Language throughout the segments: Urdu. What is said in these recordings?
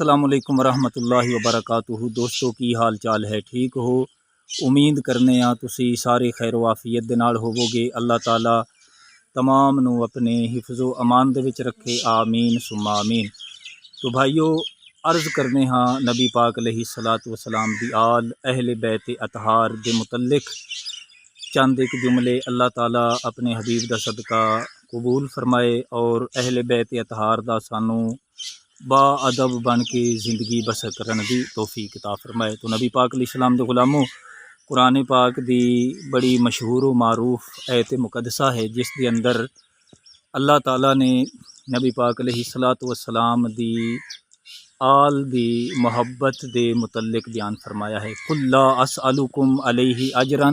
السلام علیکم ورحمۃ اللہ وبرکاتہ۔ دوستو کی حال چال ہے؟ ٹھیک ہو؟ امید کرنے ہاں تسی سارے خیر و عافیت دے نال ہوو گے۔ اللہ تعالی تمام نو اپنے حفظ و امان دے وچ رکھے، آمین ثم آمین۔ تو بھائیو، عرض کرنے ہاں نبی پاک علیہ الصلاۃ والسلام دی آل اہل بیت اطہار دے متعلق چند ایک جملے اللہ تعالی اپنے حبیب دا صدقہ قبول فرمائے اور اہل بیت اطہار دا سانو با ادب بن کے زندگی بسر کرن دی توفیق عطا فرمائے۔ تو نبی پاک علیہ السلام دے غلاموں، قرآن پاک دی بڑی مشہور و معروف آیت مقدسہ ہے جس دے اندر اللہ تعالیٰ نے نبی پاک علیہ الصلاۃ والسلام دی آل دی محبت دے متعلق بیان فرمایا ہے۔ قُلْ لَا أَسْأَلُكُمْ عَلَيْهِ أَجْرًا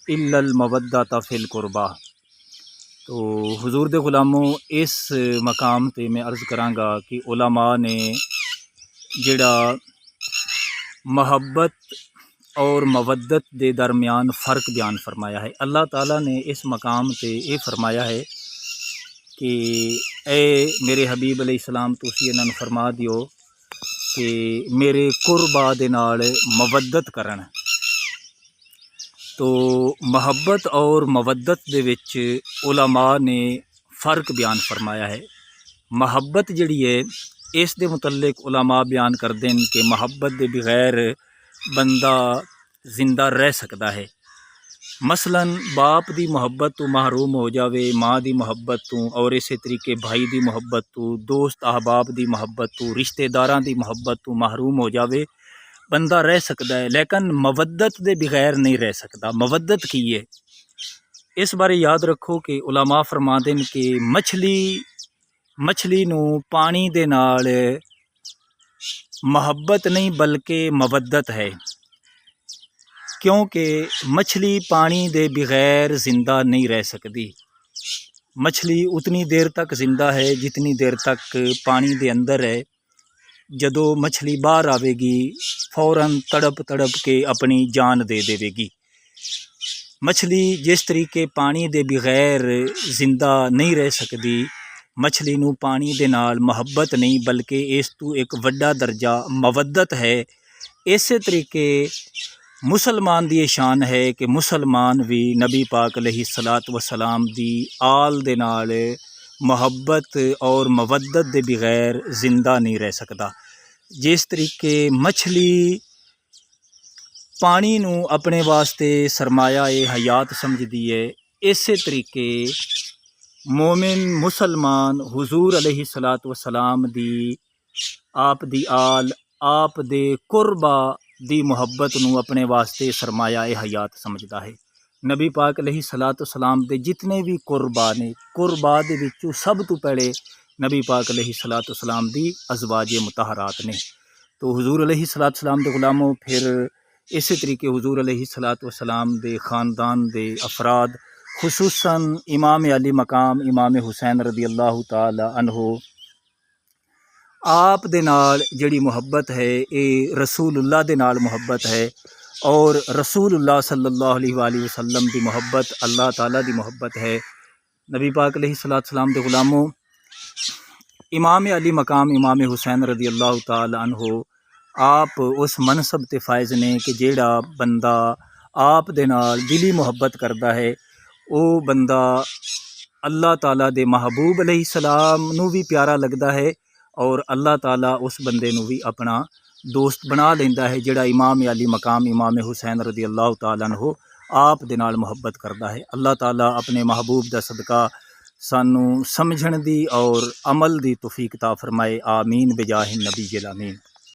إِلَّا الْمَوَدَّةَ فِي الْقُرْبَى۔ تو حضور دے غلاموں، اس مقام تے میں عرض کراں گا کہ علماء نے جڑا محبت اور مودت دے درمیان فرق بیان فرمایا ہے۔ اللہ تعالیٰ نے اس مقام تے یہ فرمایا ہے کہ اے میرے حبیب علیہ السلام تسی انہاں نوں فرما دیو کہ میرے قربا دے نال مودت کرن۔ تو محبت اور مودت دے وچ علماء نے فرق بیان فرمایا ہے۔ محبت جڑی ہے اس دے متعلق علماء بیان کر دیں کہ محبت دے بغیر بندہ زندہ رہ سکتا ہے۔ مثلا باپ دی محبت تو محروم ہو جاوے، ماں دی محبت تو، اور اسی طریقے بھائی دی محبت تو، دوست احباب دی محبت تو، رشتہ داراں دی محبت تو محروم ہو جاوے، بندہ رہ سکتا ہے، لیکن مودت دے بغیر نہیں رہ سکتا۔ مودت کی ہے؟ اس بارے یاد رکھو کہ علماء فرما دیں کہ مچھلی نو پانی دے نال محبت نہیں بلکہ مودت ہے، کیونکہ مچھلی پانی دے بغیر زندہ نہیں رہ سکتی۔ مچھلی اتنی دیر تک زندہ ہے جتنی دیر تک پانی دے اندر ہے۔ جدو مچھلی باہر آوے گی فوراً تڑپ کے اپنی جان دے دے گی۔ مچھلی جس طریقے پانی دے بغیر زندہ نہیں رہ سکتی، مچھلی نو پانی دے نال محبت نہیں بلکہ اس تو ایک وڈا درجہ مودت ہے۔ اسی طریقے مسلمان دی شان ہے کہ مسلمان بھی نبی پاک علیہ الصلاۃ والسلام دی آل دے نال محبت اور مودت دے بغیر زندہ نہیں رہ سکتا۔ جس طریقے مچھلی پانی نو اپنے واسطے سرمایہ حیات سمجھ دی ہے، اسی طریقے مومن مسلمان حضور علیہ الصلاۃ والسلام دی آپ دی آل آپ دے قربا دی محبت نو اپنے واسطے سرمایہ حیات سمجھدا ہے۔ نبی پاک علیہ الصلاۃ والسلام دے جتنے بھی قربا نے، قربا دے وچوں سب تو پہلے نبی پاک علیہ الصلاۃ والسلام دی ازواج مطہرات نے۔ تو حضور علیہ الصلاۃ والسلام دے غلاموں، پھر اسی طریقے حضور علیہ الصلاۃ والسلام دے خاندان دے افراد، خصوصاً امام علی مقام امام حسین رضی اللہ تعالی عنہ، آپ دے نال جڑی محبت ہے اے رسول اللہ دے نال محبت ہے، اور رسول اللہ صلی اللہ علیہ وآلہ وسلم دی محبت اللہ تعالیٰ دی محبت ہے۔ نبی پاک علیہ الصلاۃ والسلام دے غلاموں، امام علی مقام امام حسین رضی اللہ تعالی عنہ آپ اس منصب تے فائز نے کہ جیڑا بندہ آپ دے نال دلی محبت کردا ہے، او بندہ اللہ تعالیٰ دے محبوب علیہ السلام نو بھی پیارا لگدا ہے، اور اللہ تعالیٰ اس بندے نو بھی اپنا دوست بنا لیندا ہے جڑا امام علی مقام امام حسین رضی اللہ تعالیٰ عنہ آپ دے نال محبت کردا ہے۔ اللہ تعالیٰ اپنے محبوب دا صدقہ سانو سمجھن دی اور عمل دی توفیق عطا فرمائے، آمین بجاہ النبی الامین۔